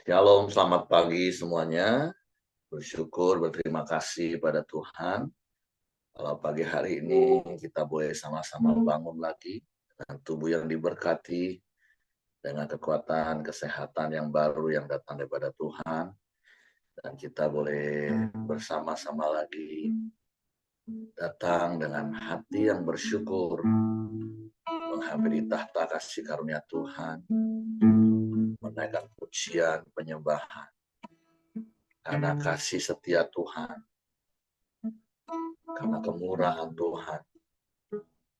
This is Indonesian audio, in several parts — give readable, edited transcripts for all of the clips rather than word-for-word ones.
Shalom, selamat pagi semuanya. Bersyukur, berterima kasih pada Tuhan. Kalau pagi hari ini kita boleh sama-sama bangun lagi dengan tubuh yang diberkati, dengan kekuatan, kesehatan yang baru yang datang daripada Tuhan. Dan kita boleh bersama-sama lagi datang dengan hati yang bersyukur, menghampiri tahta kasih karunia Tuhan, menaikkan pujian, penyembahan, karena kasih setia Tuhan, karena kemurahan Tuhan,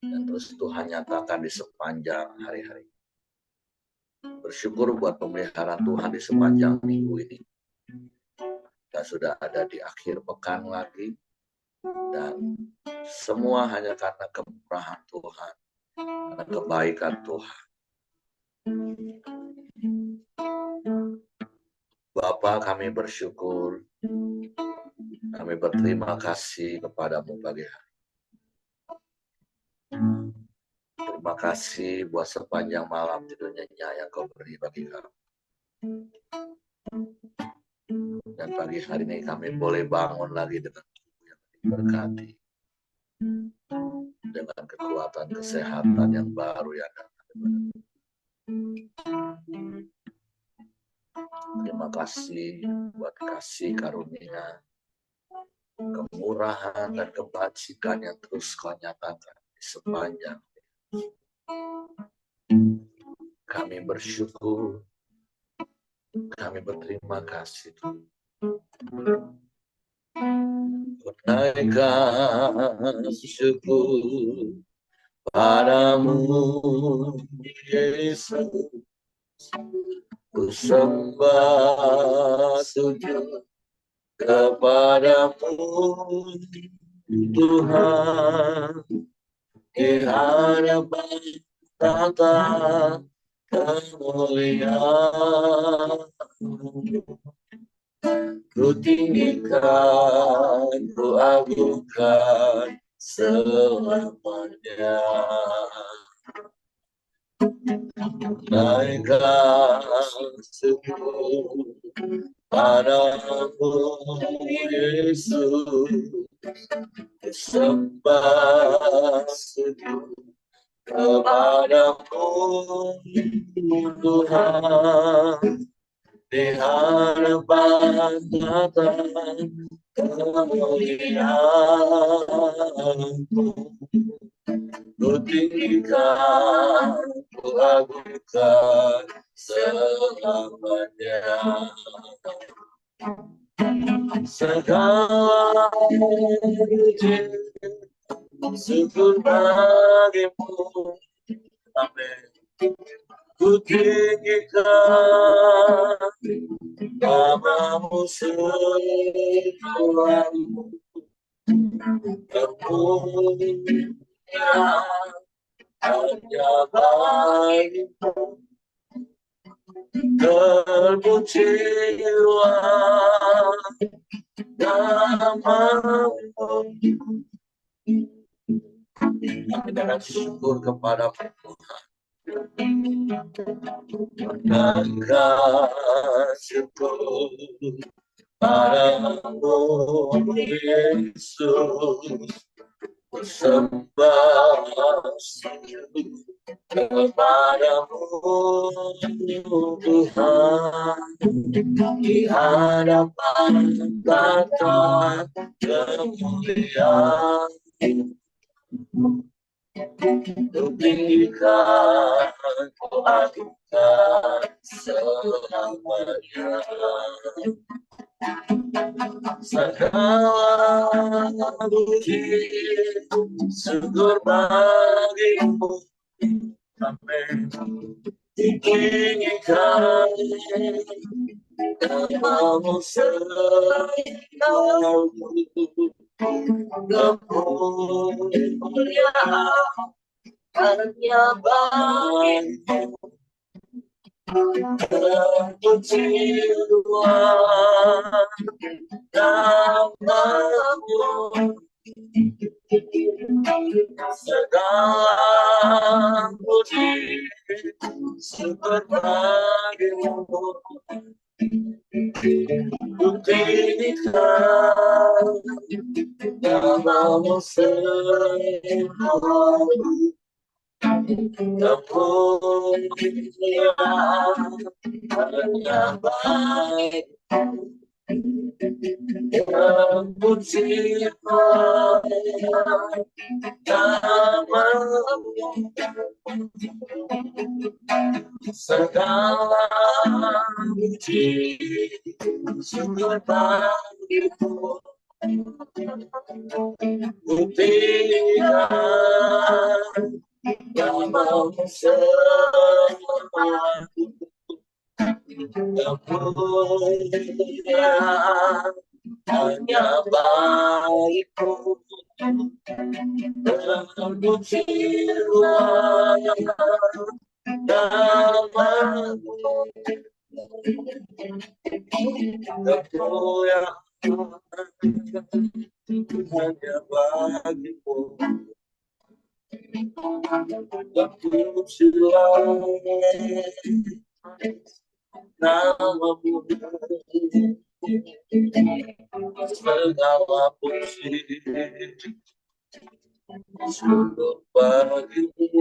dan terus Tuhan nyatakan di sepanjang hari-hari. Bersyukur buat pemeliharaan Tuhan di sepanjang minggu ini. Kita sudah ada di akhir pekan lagi, dan semua hanya karena kemurahan Tuhan, karena kebaikan Tuhan. Bapa, kami bersyukur, kami berterima kasih kepadamu pagi hari. Terima kasih buat sepanjang malam tidurnya yang kau beri bagi kami. Dan pagi hari ini kami boleh bangun lagi dengan tubuh yang diberkati, dengan kekuatan kesehatan yang baru yang datang. Terima kasih buat kasih karunia, kemurahan dan kebajikan yang terus kau nyatakan di sepanjang. Kami bersyukur, kami berterima kasih. Naikkan syukur padamu, Yesus. Ku sembah sujud kepadamu, Tuhan, di hadapan tata kemuliaan. Ku tinggikan, ku agungkan selamanya. Naikkan syukur padamu, Yesus. Sembah sujud kepadamu, Tuhan, di hadapan tata kemuliaan-Mu. Ku tinggikan, ku agungkan selamanya. Segala puji syukur bagimu, amin. Ku tinggikan namamu selalu, kemuliaan hanya bagimu. Terpujilah namamu. Kami dengan syukur kepada Tuhan. Naikkan syukur padamu, Yesus. Sembah sujud kepadamu, Tuhan, di hadapan tata kemuliaan. Ku tinggikan, ku agungkan selamanya. Segala puji syukur bagimu, amin. Tinggikan namamu selalu, kemuliaan hanya bagimu. Terpujilah namamu. Segala puji syukur bagimu, buktikan namamu selalu kemuliaan hanya baik yang pujian namamu segala puji syukur bagimu buktikan namamu selalu kemuliaan hanya baikmu dan pujilah namamu kemuliaan hanya bagimu dan pujilah namamu segala puji syukur bagimu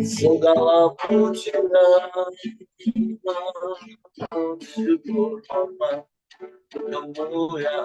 segala pujian syukur kemuliaan bagi namamu ya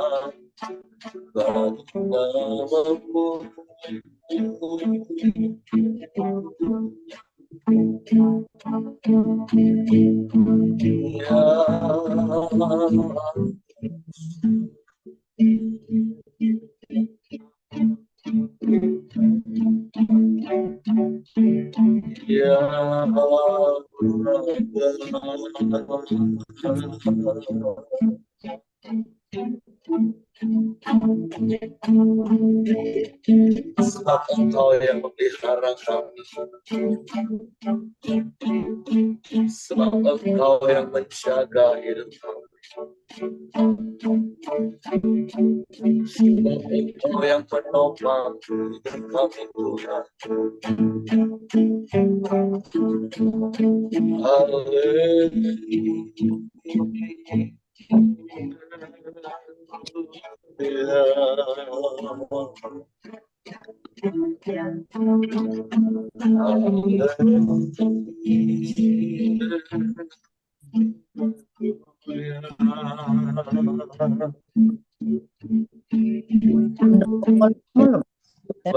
sebab Engkau yang memelihara kami, sebab Engkau yang menjaga hidup kami, sebab Engkau yang menopang hidup kami Tuhan. Kami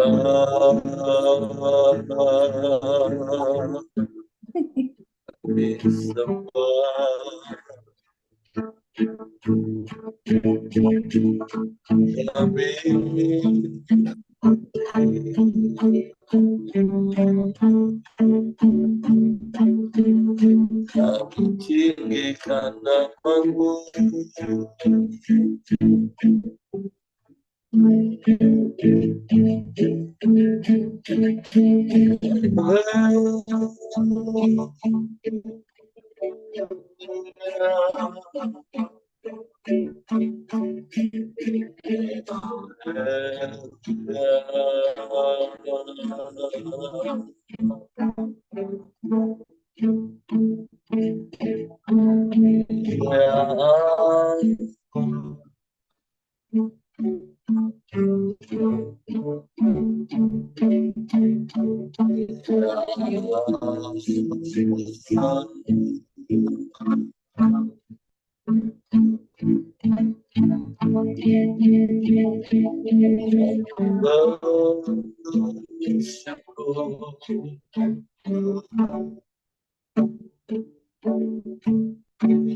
tinggikan namamu.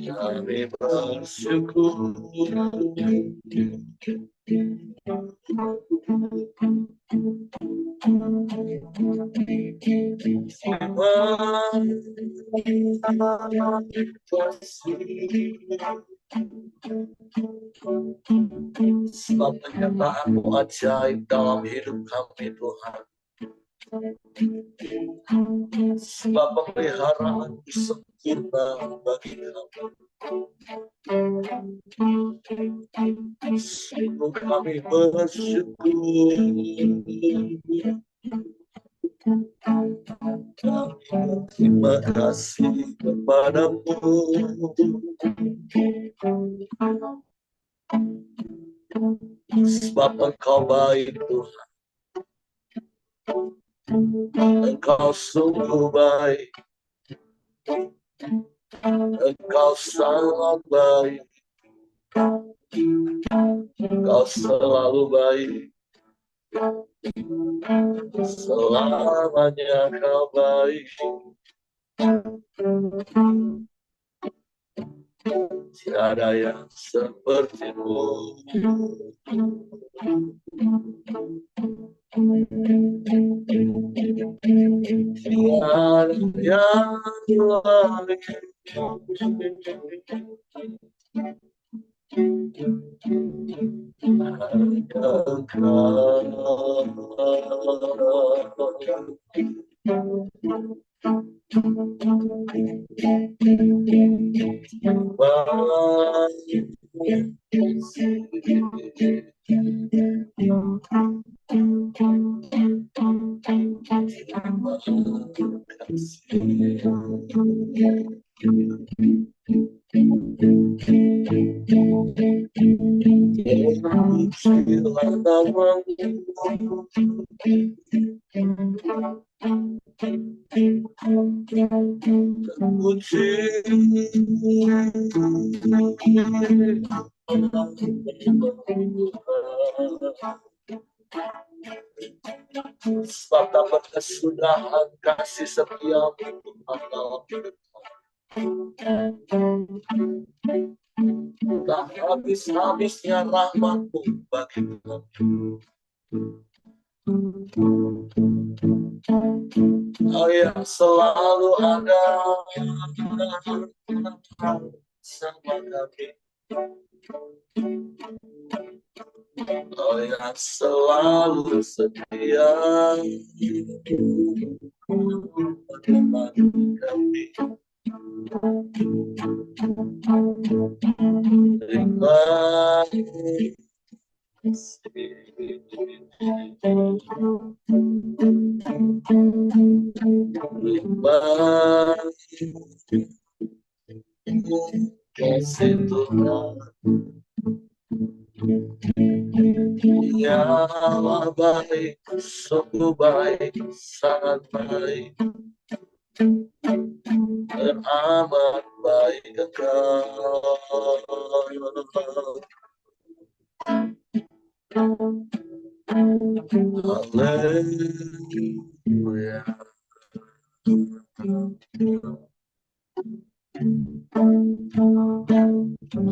Kami bersyukur. Sebab penyertaan-Mu ajaib dalam hidup kami, Tuhan. Sebab pemeliharaan-Mu sempurna bagi kami. Sungguh kami bersyukur. Terima kasih kepadamu. Sebab Engkau baik, Tuhan. Engkau sungguh baik. Engkau sangat baik. Engkau selalu baik. Selamanya Kau baik. Tiada yang seperti-Mu. Tiada yang lain. Sebab dapat kesudahan kasih setia-Mu dalam hidup kami. Tak habis-habisnya rahmat-Mu bagi kami. Kau yang selalu ada sama kami. Kau yang selalu setia menemani kami. Terima kasih. Kasih Tuhan, Dialah baik, sungguh baik, sangat baik, teramat baik Engkau. Haleluya.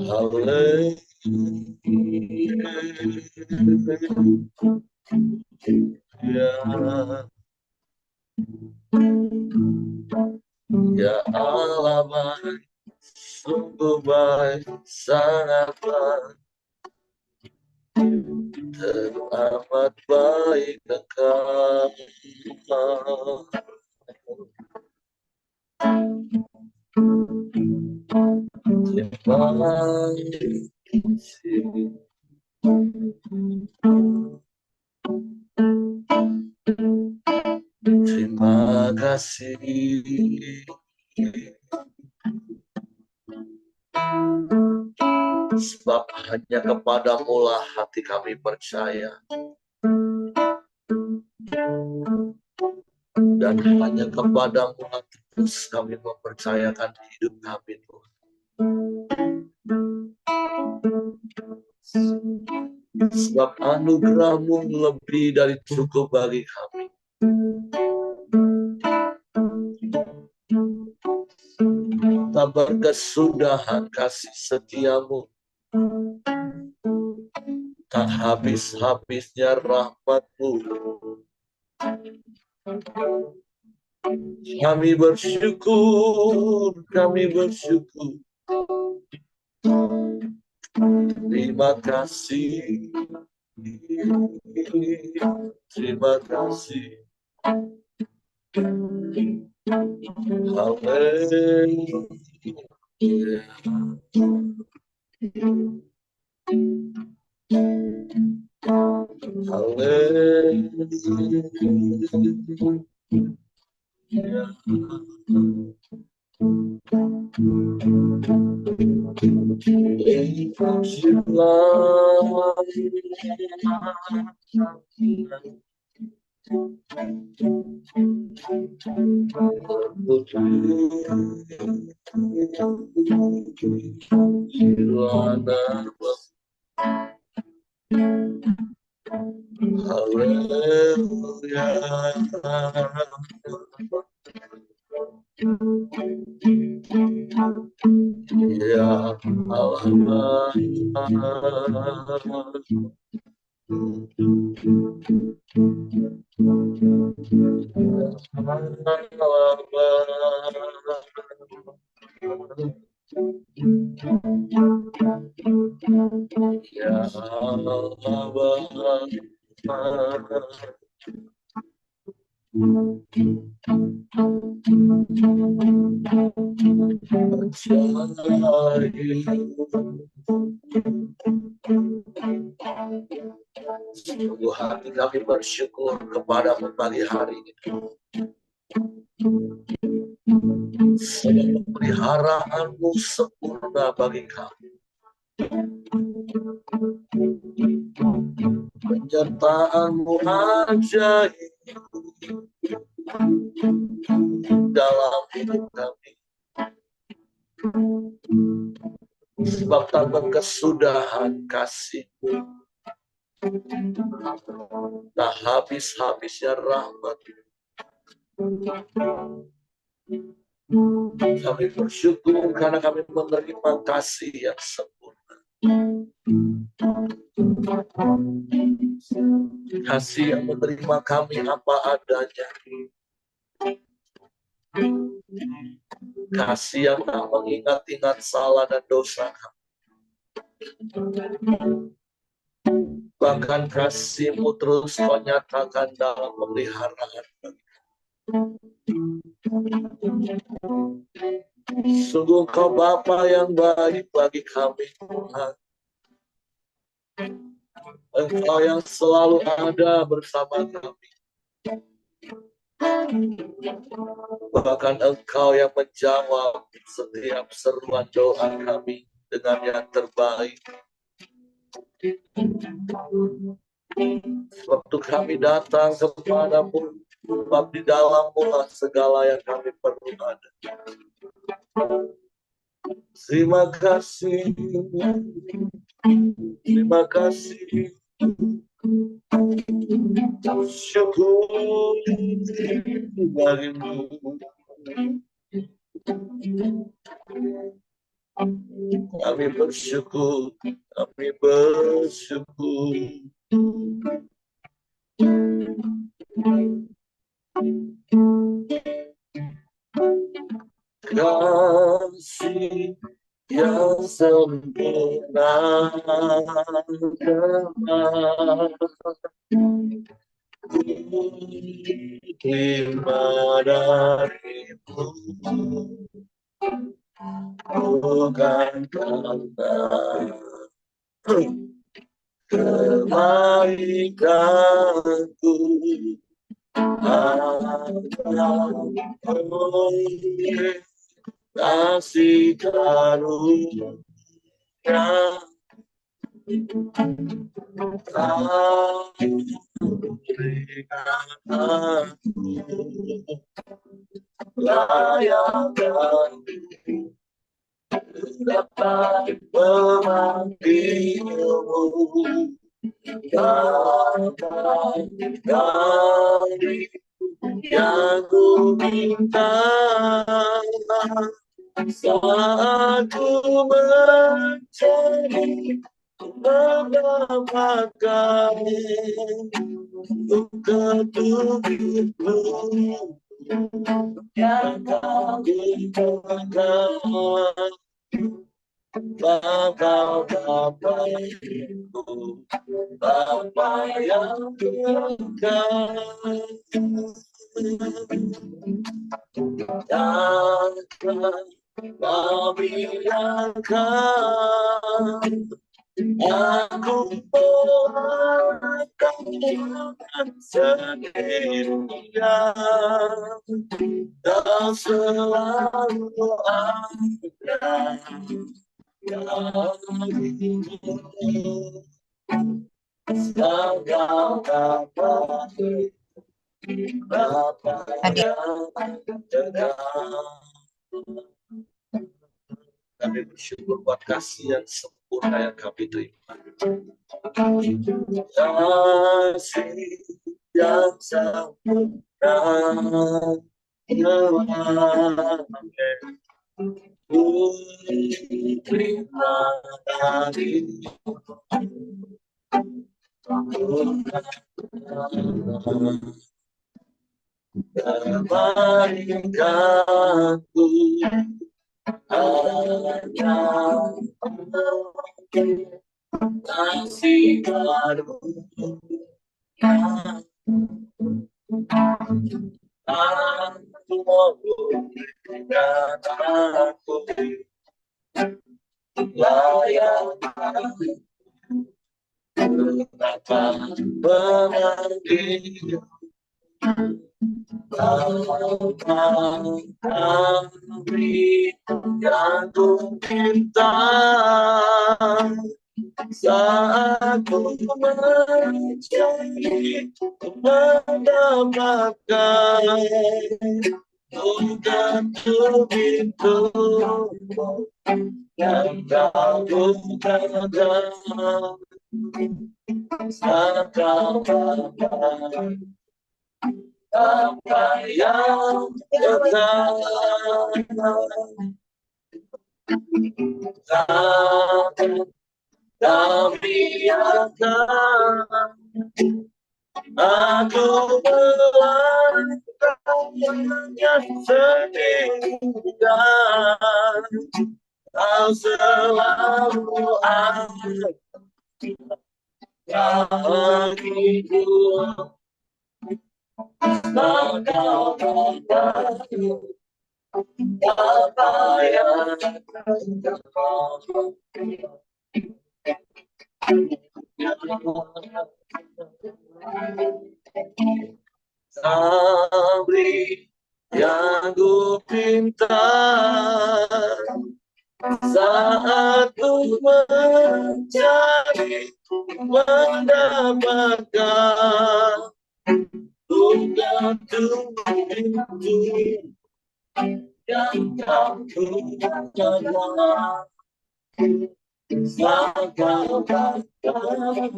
Haleluya. Ya Allah baik, sungguh baik, sangat baik, teramat baik Engkau. Terima kasih. Terima kasih. Sebab hanya kepadamu lah hati kami percaya. Dan hanya kepadamu lah terus kami mempercayakan hidup kami, Tuhan. Sebab anugerah-Mu lebih dari cukup bagi kami. Tak berkesudahan kasih setia-Mu, tak habis-habisnya rahmat-Mu. Kami bersyukur, kami bersyukur. Terima kasih, terima kasih. Haleluya. Ya Allah, ya Allah, sungguh hati kami bersyukur kepadamu pagi hari ini. Sebab pemeliharaan-Mu sempurna bagi kami. Penyertaan-Mu ajaib dalam hidup kami. Sebab tak berkesudahan kasih-Mu, tak habis-habisnya rahmat. Kami bersyukur karena kami menerima kasih yang sempurna. Kasih yang menerima kami apa adanya. Kasih yang tak mengingat-ingat salah dan dosa kami. Bahkan kasih-Mu terus Kau nyatakan dalam pemeliharaan kami. Sungguh Kau Bapa yang baik bagi kami, Tuhan. Engkau yang selalu ada bersama kami. Bahkan Engkau yang menjawab setiap seruan doa kami dengan yang terbaik. Waktu kami datang kepadamu, sebab di dalam-Mu lah segala yang kami perlu ada. Terima kasih, terima kasih, Syukur bagimu. Kami bersyukur, kami bersyukur. Kasih yang sempurna terima darimu, bukan karena kebaikanku, kasih karunia berikan aku layakan dapat memanggilmu, dapat dari yang ku minta saat ku mencari mendapatkan ketujuanmu yang kau berikan, bakal dapat apa yang dekat. Dan kami akan aku akan sendirian dan selalu ada segala kabar apa yang terjadi. Kami bersyukur buat kasih yang sempurna yang kami terima. Kasih yang sempurna ku terima darimu, kebaikanku hanya kasih karunia aku mau berikan aku layakan dapat memanggil kami yang ku minta saat ku mencari mendapatkan bukan begitu yang kau bukakan saat kau dapat apa yang dekat. Kami akan aku melakukannya sendirian, kau selalu ada bagiku, kau dapat apa yang sabri yang ku pinta saat ku mencari mendapatkan bukan itu yang kau bukakan saat kau dapat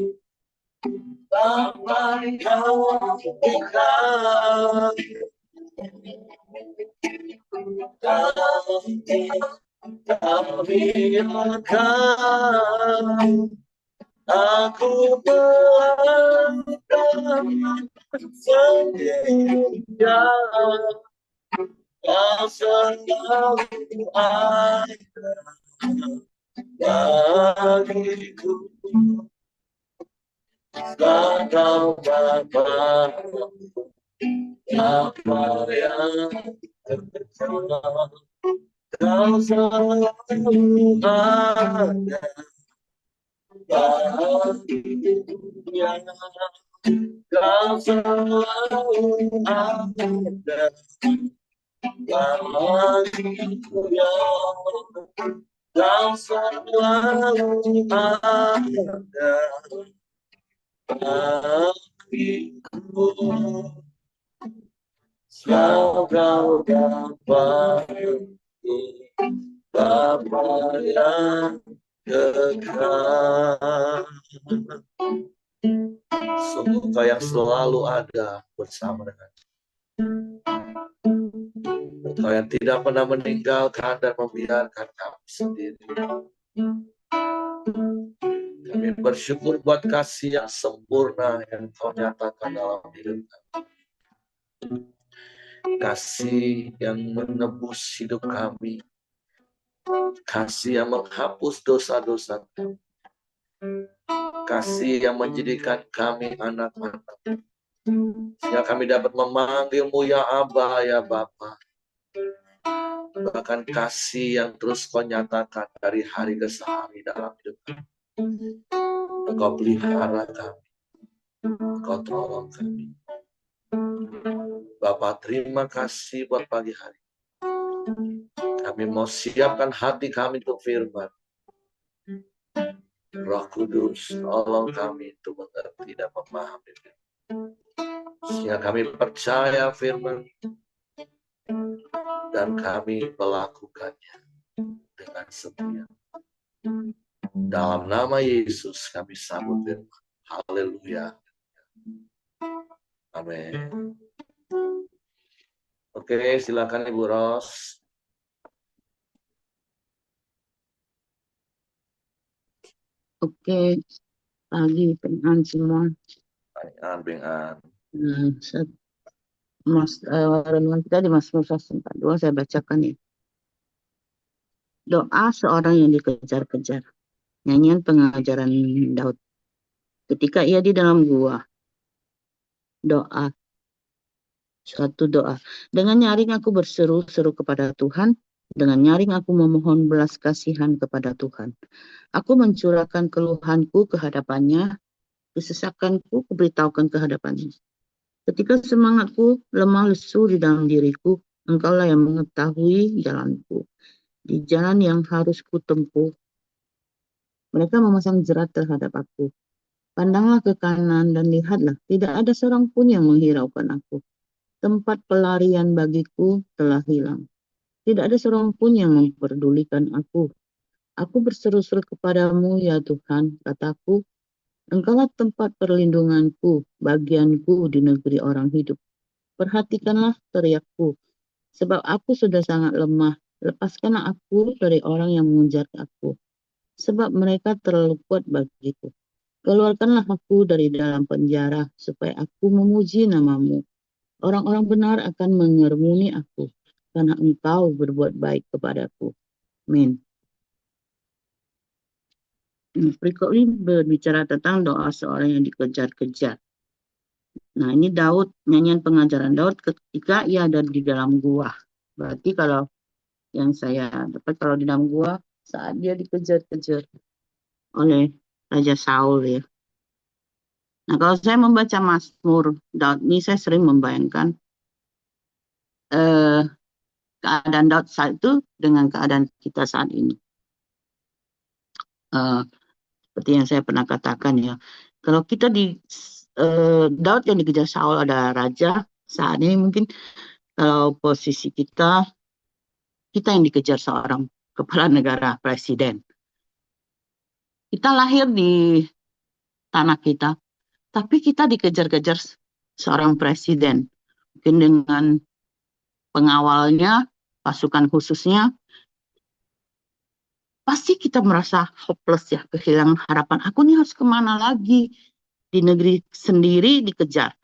Bapa yang dekat, kami akan aku melangkah sendirian, kau selalu ada bagiku. Kau Bapa, apa yang terjadi, kau selalu ada bahagia, kau selalu ada bahagia, kau selalu ada bagiku. Kau dapat Bapa yang dekat. Sungguh Kau yang selalu ada bersama dengan Kau yang tidak pernah meninggalkan dan membiarkan kami sendiri. Kami bersyukur buat kasih yang sempurna yang Kau nyatakan dalam hidup kami. Kasih yang menebus hidup kami. Kasih yang menghapus dosa-dosa kami. Kasih yang menjadikan kami anak-anak. Sehingga kami dapat memanggil-Mu ya Aba, ya Bapa. Bahkan kasih yang terus Kau nyatakan dari hari ke hari dalam hidup kami. Engkau pelihara kami. Engkau tolong kami. Bapa, terima kasih buat pagi hari. Kami mau siapkan hati kami untuk firman. Roh Kudus, tolong kami untuk mengerti dan memahami. Sehingga kami percaya firman dan kami melakukannya dengan setia. Dalam nama Yesus kami sambut firman. Haleluya. Amin. Oke, silakan Ibu Ros. Oke, pagi pengan semua. Pengan. Renungan kita di Mazmur 142 saya bacakan ya. Doa seorang yang dikejar-kejar. Nyanyian pengajaran Daud. Ketika ia di dalam gua. Doa. Suatu doa. Dengan nyaring aku berseru-seru kepada Tuhan. Dengan nyaring aku memohon belas kasihan kepada Tuhan. Aku mencurahkan keluhanku ke hadapannya. Kesesakanku kuberitahukan ke hadapannya. Ketika semangatku lemah lesu di dalam diriku, Engkaulah yang mengetahui jalanku. Di jalan yang harus kutempuh, mereka memasang jerat terhadap aku. Pandanglah ke kanan dan lihatlah, tidak ada seorang pun yang menghiraukan aku. Tempat pelarian bagiku telah hilang. Tidak ada seorang pun yang memperdulikan aku. Aku berseru-seru kepadamu, ya Tuhan, kataku, Engkaulah tempat perlindunganku, bagianku di negeri orang hidup. Perhatikanlah teriakku, sebab aku sudah sangat lemah. Lepaskanlah aku dari orang yang mengejar aku, sebab mereka terlalu kuat bagiku. Keluarkanlah aku dari dalam penjara, supaya aku memuji nama-Mu. Orang-orang benar akan mengermuni aku, karena Engkau berbuat baik kepadaku. Amin. Berikut ini berbicara tentang doa seorang yang dikejar-kejar. Nah, ini Daud, nyanyian pengajaran Daud ketika ia ada di dalam gua. Berarti kalau yang saya dapat kalau di dalam gua saat dia dikejar-kejar oleh Raja Saul ya. Nah, kalau saya membaca Mazmur Daud ini saya sering membayangkan keadaan Daud saat itu dengan keadaan kita saat ini. Seperti yang saya pernah katakan ya. Kalau kita di Daud yang dikejar Saul ada raja, saat ini mungkin kalau posisi kita yang dikejar seorang kepala negara, presiden. Kita lahir di tanah kita, Tapi kita dikejar-kejar seorang presiden, mungkin dengan pengawalnya, pasukan khususnya, pasti kita merasa hopeless ya, kehilangan harapan. Aku nih harus kemana lagi? Di negeri sendiri dikejar.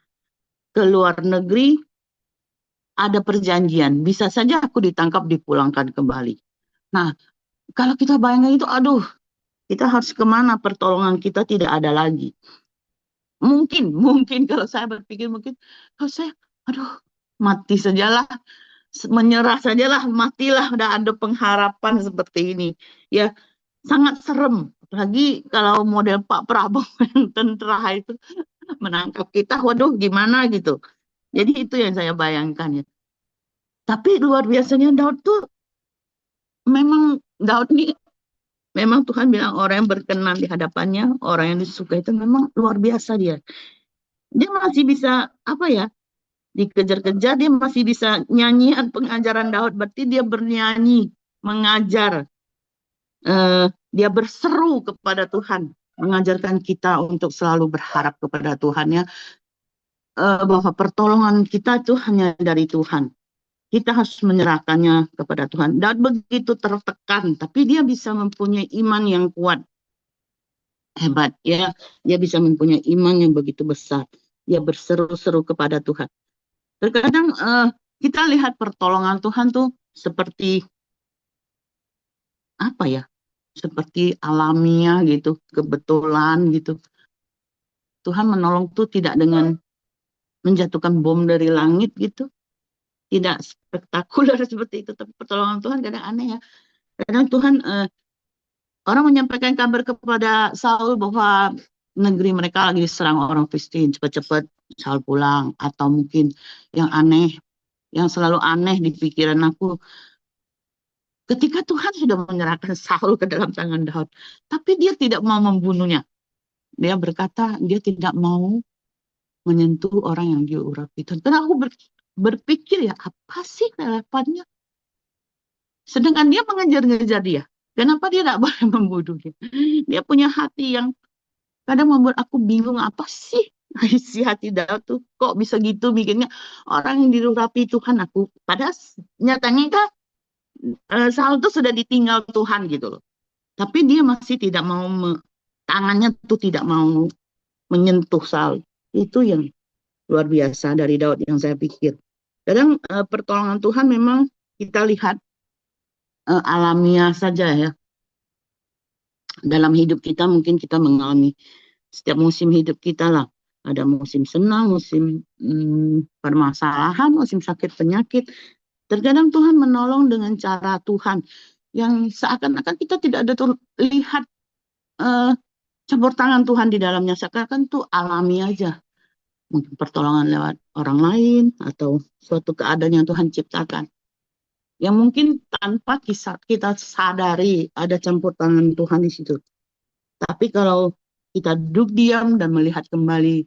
Ke luar negeri ada perjanjian. Bisa saja aku ditangkap, dipulangkan kembali. Nah, kalau kita bayangkan itu, aduh, kita harus kemana? Pertolongan kita tidak ada lagi. Mungkin kalau saya berpikir, mungkin kalau saya, aduh, mati sajalah, menyerah sajalah, matilah, udah ada pengharapan seperti ini. Ya, sangat serem. Apalagi kalau model Pak Prabowo yang tentara itu menangkap kita, waduh gimana gitu. Jadi itu yang saya bayangkan ya. Tapi luar biasanya Daud tuh memang Daud ini memang Tuhan bilang orang yang berkenan di hadapannya, orang yang disuka itu memang luar biasa dia. Dia masih bisa apa ya? Dikejar-kejar dia masih bisa nyanyian pengajaran Daud, berarti dia bernyanyi, mengajar, dia berseru kepada Tuhan, mengajarkan kita untuk selalu berharap kepada Tuhan ya, bahwa pertolongan kita itu hanya dari Tuhan. Kita harus menyerahkannya kepada Tuhan. Daud begitu tertekan, tapi dia bisa mempunyai iman yang kuat, hebat ya. Dia bisa mempunyai iman yang begitu besar. Dia berseru-seru kepada Tuhan. Terkadang kita lihat pertolongan Tuhan tuh seperti apa ya? Seperti alamiah gitu, kebetulan gitu. Tuhan menolong tuh tidak dengan menjatuhkan bom dari langit gitu, tidak spektakuler seperti itu. Tapi pertolongan Tuhan kadang aneh ya. Kadang Tuhan orang menyampaikan kabar kepada Saul bahwa negeri mereka lagi diserang orang Filistin, cepat-cepat Saul pulang. Atau mungkin yang aneh, yang selalu aneh di pikiran aku, ketika Tuhan sudah menyerahkan Saul ke dalam tangan Daud, tapi dia tidak mau membunuhnya. Dia berkata dia tidak mau menyentuh orang yang diurapi. Dan aku berpikir ya, apa sih relevannya? Sedangkan dia mengejar-ngejar dia. Kenapa dia tidak boleh membunuhnya? Dia punya hati yang kadang membuat aku bingung, apa sih isi hati Daud tuh kok bisa gitu mikirnya, orang yang diurapi Tuhan aku. Padahal nyatanya kan Saul tuh sudah ditinggal Tuhan gitu loh. Tapi dia masih tidak mau, tangannya tuh tidak mau menyentuh Saul. Itu yang luar biasa dari Daud yang saya pikir. Kadang pertolongan Tuhan memang kita lihat alamiah saja ya. Dalam hidup kita mungkin kita mengalami setiap musim hidup kita lah. Ada musim senang, musim permasalahan, musim sakit penyakit. Terkadang Tuhan menolong dengan cara Tuhan yang seakan-akan kita tidak ada lihat campur tangan Tuhan di dalamnya. Seakan-akan itu alami aja. Mungkin pertolongan lewat orang lain atau suatu keadaan yang Tuhan ciptakan. Yang mungkin tanpa kita sadari ada campur tangan Tuhan di situ. Tapi kalau kita duduk diam dan melihat kembali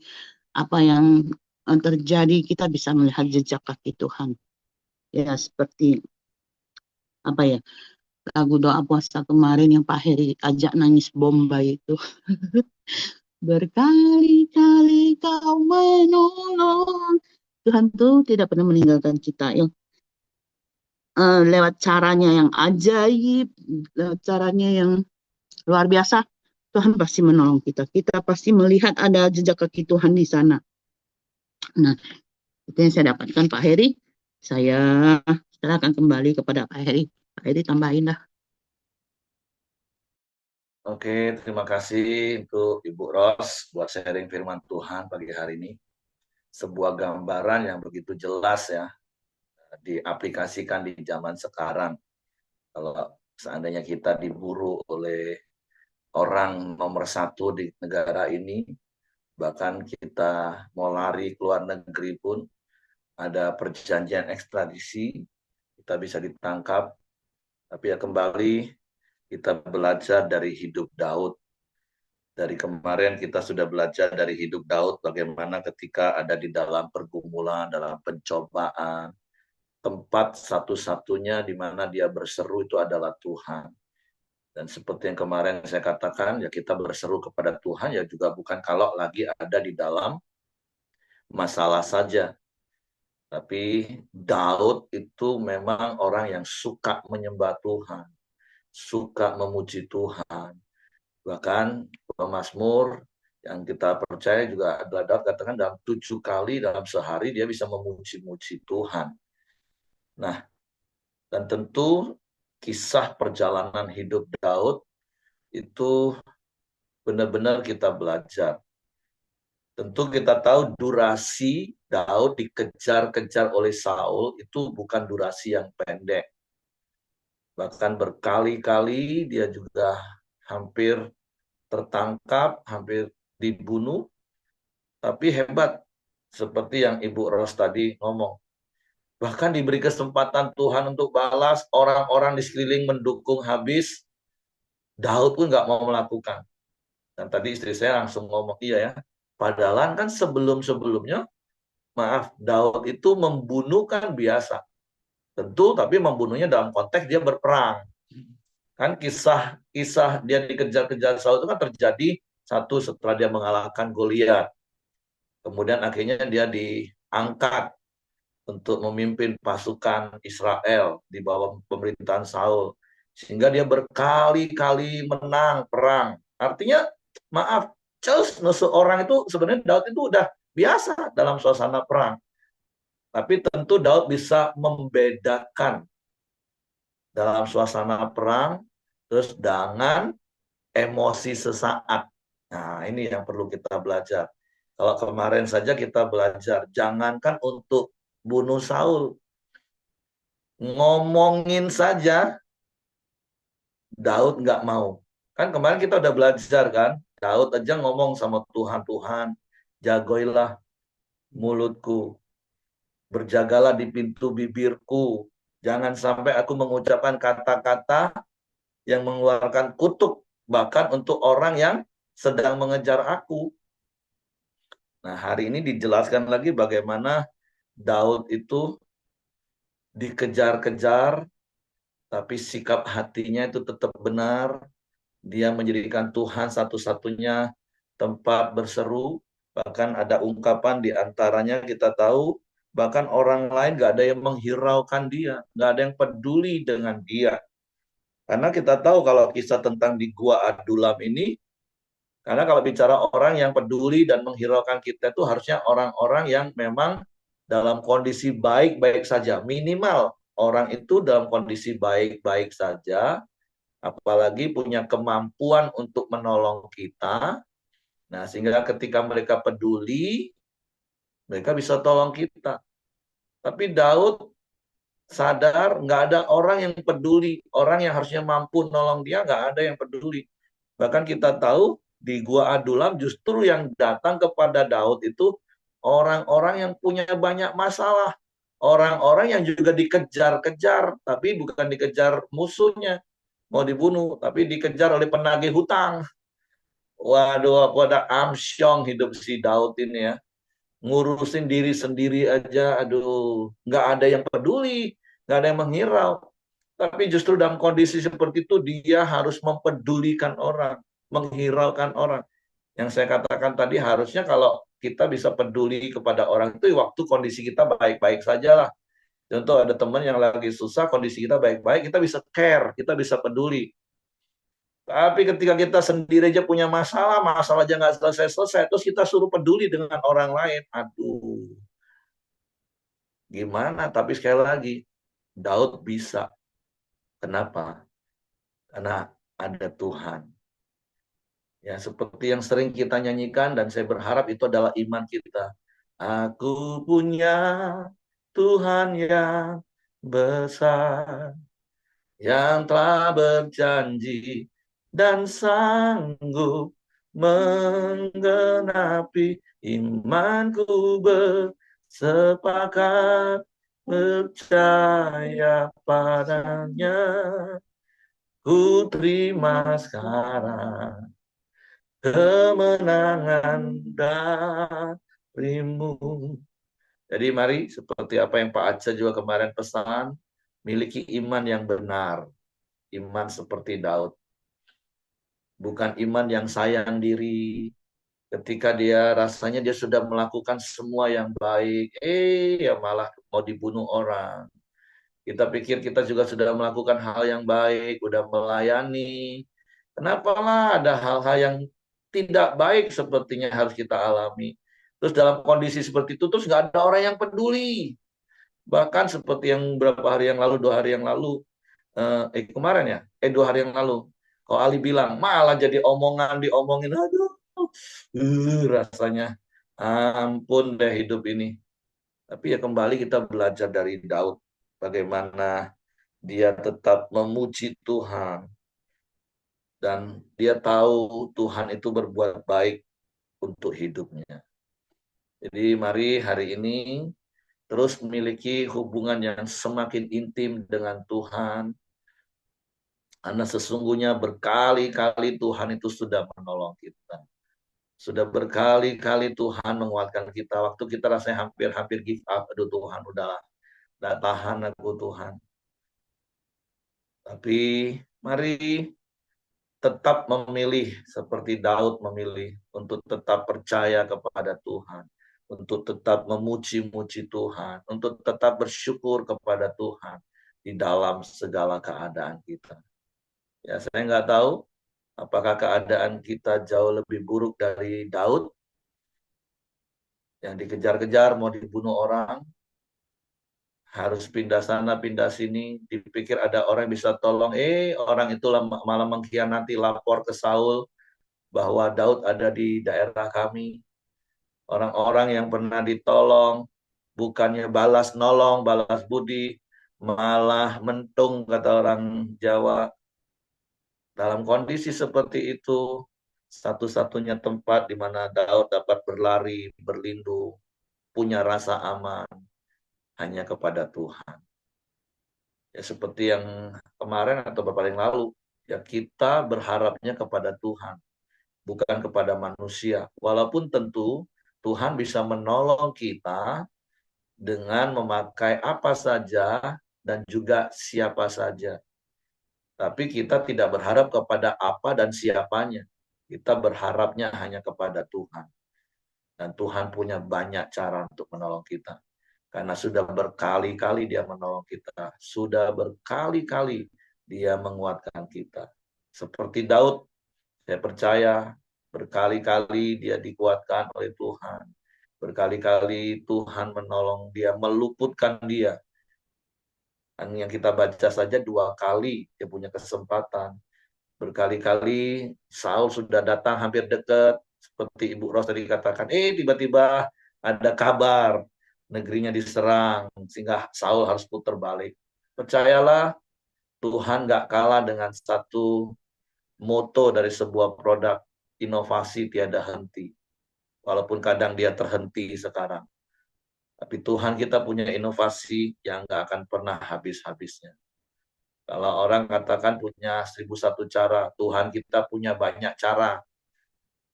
apa yang terjadi, kita bisa melihat jejak kaki Tuhan. Ya seperti apa ya, lagu doa puasa kemarin yang Pak Heri ajak nangis Bombay itu. Berkali-kali kau menolong. Tuhan tuh tidak pernah meninggalkan kita. Yang lewat caranya yang ajaib, lewat caranya yang luar biasa, Tuhan pasti menolong kita. Kita pasti melihat ada jejak kaki Tuhan di sana. Nah, itu yang saya dapatkan Pak Heri. Saya serahkan kembali kepada Pak Heri. Pak Heri tambahin dah. Oke, terima kasih untuk Ibu Ros buat sharing firman Tuhan pagi hari ini. Sebuah gambaran yang begitu jelas ya, diaplikasikan di zaman sekarang. Kalau seandainya kita diburu oleh orang nomor satu di negara ini, bahkan kita mau lari keluar negeri pun, ada perjanjian ekstradisi, kita bisa ditangkap. Tapi ya kembali kita belajar dari hidup Daud. Dari kemarin kita sudah belajar dari hidup Daud bagaimana ketika ada di dalam pergumulan, dalam pencobaan, tempat satu-satunya di mana dia berseru itu adalah Tuhan. Dan seperti yang kemarin saya katakan, ya kita berseru kepada Tuhan ya juga bukan kalau lagi ada di dalam masalah saja. Tapi Daud itu memang orang yang suka menyembah Tuhan, suka memuji Tuhan. Bahkan pemazmur yang kita percaya juga adalah Daud katakan dalam 7 kali dalam sehari dia bisa memuji-muji Tuhan. Nah, dan tentu kisah perjalanan hidup Daud itu benar-benar kita belajar. Tentu kita tahu durasi Daud dikejar-kejar oleh Saul itu bukan durasi yang pendek. Bahkan berkali-kali dia juga hampir tertangkap, hampir dibunuh. Tapi hebat, seperti yang Ibu Ros tadi ngomong. Bahkan diberi kesempatan Tuhan untuk balas, orang-orang di sekeliling mendukung habis, Daud pun nggak mau melakukan. Dan tadi istri saya langsung ngomong, iya ya, padahal kan sebelum-sebelumnya, maaf, Daud itu membunuh kan biasa. Tentu, tapi membunuhnya dalam konteks dia berperang. Kan kisah dia dikejar-kejar Saul itu kan terjadi satu setelah dia mengalahkan Goliat. Kemudian akhirnya dia diangkat untuk memimpin pasukan Israel di bawah pemerintahan Saul. Sehingga dia berkali-kali menang perang. Artinya, maaf, seorang itu sebenarnya Daud itu udah biasa dalam suasana perang. Tapi tentu Daud bisa membedakan dalam suasana perang, terus dengan emosi sesaat. Nah, ini yang perlu kita belajar. Kalau kemarin saja kita belajar, jangankan untuk bunuh Saul, ngomongin saja Daud nggak mau. Kan kemarin kita udah belajar kan, Daud aja ngomong sama Tuhan, Tuhan, jagailah mulutku, berjagalah di pintu bibirku, jangan sampai aku mengucapkan kata-kata yang mengeluarkan kutuk, bahkan untuk orang yang sedang mengejar aku. Nah, hari ini dijelaskan lagi bagaimana Daud itu dikejar-kejar, tapi sikap hatinya itu tetap benar. Dia menjadikan Tuhan satu-satunya tempat berseru. Bahkan ada ungkapan di antaranya kita tahu, bahkan orang lain gak ada yang menghiraukan dia, gak ada yang peduli dengan dia. Karena kita tahu kalau kisah tentang di Gua Adulam ini, karena kalau bicara orang yang peduli dan menghiraukan kita itu harusnya orang-orang yang memang dalam kondisi baik-baik saja. Minimal orang itu dalam kondisi baik-baik saja, apalagi punya kemampuan untuk menolong kita. Nah, sehingga ketika mereka peduli, mereka bisa tolong kita. Tapi Daud sadar nggak ada orang yang peduli. Orang yang harusnya mampu nolong dia, nggak ada yang peduli. Bahkan kita tahu di Gua Adulam justru yang datang kepada Daud itu orang-orang yang punya banyak masalah. Orang-orang yang juga dikejar-kejar, tapi bukan dikejar musuhnya, mau dibunuh, tapi dikejar oleh penagih hutang. Waduh, aku ada amsyong hidup si Daud ini ya. Ngurusin diri sendiri aja, aduh, nggak ada yang peduli, nggak ada yang menghirau. Tapi justru dalam kondisi seperti itu, dia harus mempedulikan orang, menghiraukan orang. Yang saya katakan tadi, harusnya kalau kita bisa peduli kepada orang itu, waktu kondisi kita baik-baik saja lah. Contoh ada teman yang lagi susah, kondisi kita baik-baik, kita bisa care, kita bisa peduli. Tapi ketika kita sendiri aja punya masalah, masalah aja nggak selesai-selesai, terus kita suruh peduli dengan orang lain. Aduh, gimana? Tapi sekali lagi, Daud bisa. Kenapa? Karena ada Tuhan. Ya, seperti yang sering kita nyanyikan, dan saya berharap itu adalah iman kita. Aku punya Tuhan yang besar, yang telah berjanji dan sanggup menggenapi imanku bersepakat percaya padanya. Ku terima sekarang kemenangan darimu. Jadi mari seperti apa yang Pak Aca juga kemarin pesan, miliki iman yang benar. Iman seperti Daud. bukan iman yang sayang diri. Ketika dia rasanya dia sudah melakukan semua yang baik, ya malah mau dibunuh orang. Kita pikir kita juga sudah melakukan hal yang baik, udah melayani. Kenapalah ada hal-hal yang tidak baik sepertinya harus kita alami. Terus dalam kondisi seperti itu, terus nggak ada orang yang peduli. Bahkan seperti yang berapa hari yang lalu, 2 hari yang lalu, kemarin ya, 2 hari yang lalu, kalau Ali bilang malah jadi omongan diomongin, aduh, rasanya ampun deh hidup ini. Tapi ya kembali kita belajar dari Daud, bagaimana dia tetap memuji Tuhan dan dia tahu Tuhan itu berbuat baik untuk hidupnya. Jadi mari hari ini terus memiliki hubungan yang semakin intim dengan Tuhan, karena sesungguhnya berkali-kali Tuhan itu sudah menolong kita. Sudah berkali-kali Tuhan menguatkan kita. Waktu kita rasanya hampir-hampir give up. Aduh Tuhan, udahlah. Tidak tahan aku Tuhan. Tapi mari tetap memilih seperti Daud memilih untuk tetap percaya kepada Tuhan. Untuk tetap memuji-muji Tuhan. Untuk tetap bersyukur kepada Tuhan di dalam segala keadaan kita. Ya, saya nggak tahu apakah keadaan kita jauh lebih buruk dari Daud yang dikejar-kejar mau dibunuh orang, harus pindah sana pindah sini, dipikir ada orang bisa tolong, orang itu malah mengkhianati, lapor ke Saul bahwa Daud ada di daerah kami. Orang-orang yang pernah ditolong bukannya balas nolong, balas budi, malah mentung kata orang Jawa. Dalam kondisi seperti itu, satu-satunya tempat di mana Daud dapat berlari, berlindung, punya rasa aman hanya kepada Tuhan. Ya seperti yang kemarin atau beberapa yang lalu, ya kita berharapnya kepada Tuhan, bukan kepada manusia. Walaupun tentu Tuhan bisa menolong kita dengan memakai apa saja dan juga siapa saja. Tapi kita tidak berharap kepada apa dan siapanya. Kita berharapnya hanya kepada Tuhan. Dan Tuhan punya banyak cara untuk menolong kita. Karena sudah berkali-kali dia menolong kita. Sudah berkali-kali dia menguatkan kita. Seperti Daud, saya percaya berkali-kali dia dikuatkan oleh Tuhan. Berkali-kali Tuhan menolong dia, meluputkan dia. Dan yang kita baca saja 2 kali dia punya kesempatan. Berkali-kali Saul sudah datang hampir dekat, seperti Ibu Ros tadi katakan, tiba-tiba ada kabar negerinya diserang, sehingga Saul harus putar balik. Percayalah, Tuhan gak kalah dengan satu moto dari sebuah produk, inovasi tiada henti. Walaupun kadang dia terhenti sekarang. Tapi Tuhan kita punya inovasi yang gak akan pernah habis-habisnya. Kalau orang katakan punya 1001 cara, Tuhan kita punya banyak cara,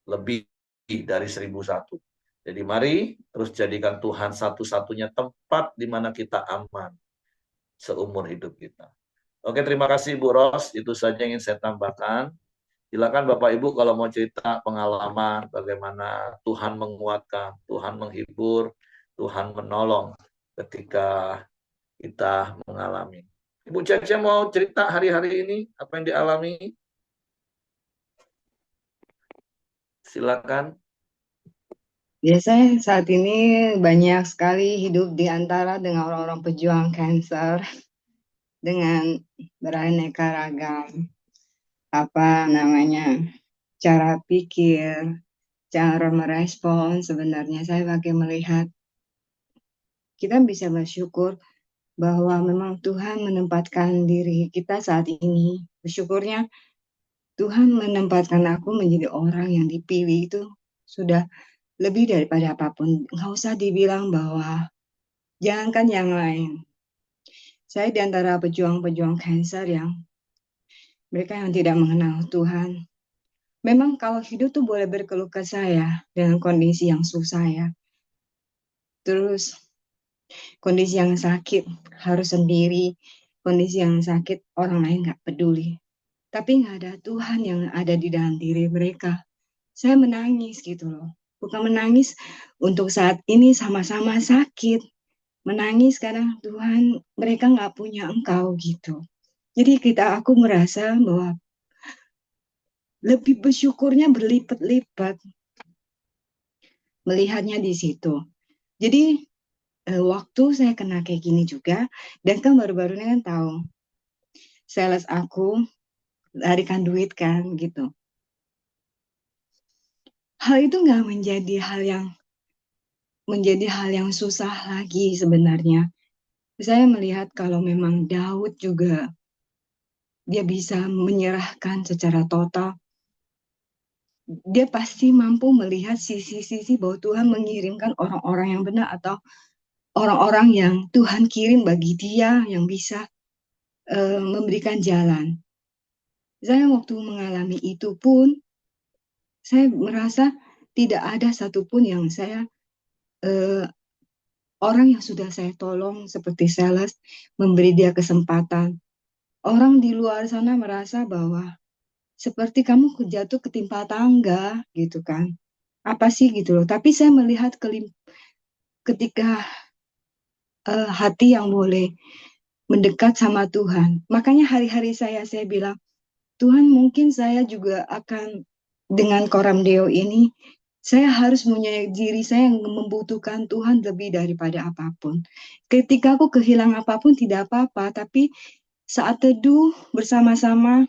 lebih dari 1001. Jadi mari terus jadikan Tuhan satu-satunya tempat di mana kita aman seumur hidup kita. Oke, terima kasih Bu Ros. Itu saja yang ingin saya tambahkan. Silakan Bapak Ibu kalau mau cerita pengalaman bagaimana Tuhan menguatkan, Tuhan menghibur, Tuhan menolong ketika kita mengalami. Ibu Cece mau cerita hari-hari ini apa yang dialami? Silakan. Biasanya saat ini banyak sekali hidup di antara dengan orang-orang pejuang kanker dengan beraneka ragam cara pikir, cara merespon. Sebenarnya saya pakai melihat kita bisa bersyukur bahwa memang Tuhan menempatkan diri kita saat ini. Bersyukurnya Tuhan menempatkan aku menjadi orang yang dipilih itu sudah lebih daripada apapun. Nggak usah dibilang bahwa jangankan yang lain. Saya di antara pejuang-pejuang kanker mereka yang tidak mengenal Tuhan. Memang kalau hidup tuh boleh berkeluh kesah ya, dengan kondisi yang susah ya. Terus kondisi yang sakit harus sendiri, kondisi yang sakit orang lain nggak peduli. tapi nggak ada Tuhan yang ada di dalam diri mereka. Saya menangis gitu loh. Bukan menangis untuk saat ini sama-sama sakit. Menangis karena Tuhan mereka nggak punya Engkau gitu. Jadi aku merasa bahwa lebih bersyukurnya berlipat-lipat melihatnya di situ. Jadi waktu saya kena kayak gini juga, dan kan baru-baru ini kan tahu, sales aku larikan duit kan gitu. Hal itu nggak menjadi hal yang susah lagi sebenarnya. Saya melihat kalau memang Daud juga dia bisa menyerahkan secara total. Dia pasti mampu melihat sisi-sisi bahwa Tuhan mengirimkan orang-orang yang benar atau orang-orang yang Tuhan kirim bagi dia yang bisa memberikan jalan. Saya waktu mengalami itu pun, saya merasa tidak ada satupun yang orang yang sudah saya tolong seperti sales, memberi dia kesempatan. Orang di luar sana merasa bahwa seperti kamu jatuh ketimpa tangga gitu kan. Apa sih gitu loh. Tapi saya melihat ketika hati yang boleh mendekat sama Tuhan. Makanya hari-hari saya bilang, Tuhan mungkin saya juga akan dengan Koram Deo ini, saya harus punya diri saya yang membutuhkan Tuhan lebih daripada apapun. Ketika aku kehilangan apapun tidak apa-apa, tapi saat teduh bersama-sama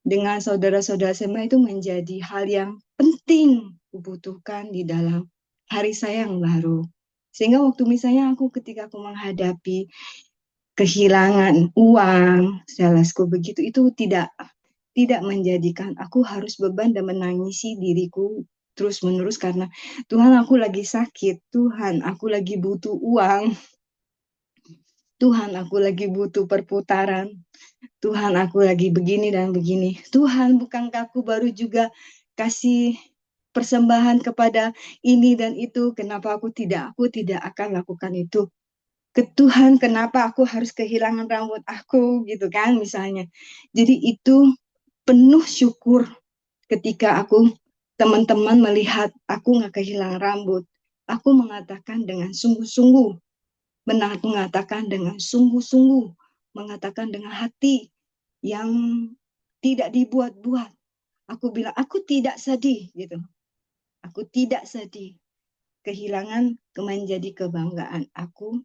dengan saudara-saudara semua itu menjadi hal yang penting kubutuhkan di dalam hari saya yang baru. Sehingga waktu misalnya ketika aku menghadapi kehilangan uang, salesku begitu, itu tidak menjadikan aku harus beban dan menangisi diriku terus-menerus karena Tuhan aku lagi sakit, Tuhan aku lagi butuh uang, Tuhan aku lagi butuh perputaran, Tuhan aku lagi begini dan begini. Tuhan bukankah aku baru juga kasih persembahan kepada ini dan itu, kenapa aku tidak akan lakukan itu. Ke Tuhan, kenapa aku harus kehilangan rambut aku gitu kan misalnya. Jadi itu penuh syukur ketika teman-teman melihat aku nggak kehilangan rambut. Aku mengatakan dengan sungguh-sungguh, mengatakan dengan sungguh-sungguh, mengatakan dengan hati yang tidak dibuat-buat. Aku bilang, aku tidak sedih gitu. Aku tidak sedih. Kehilangan menjadi kebanggaan aku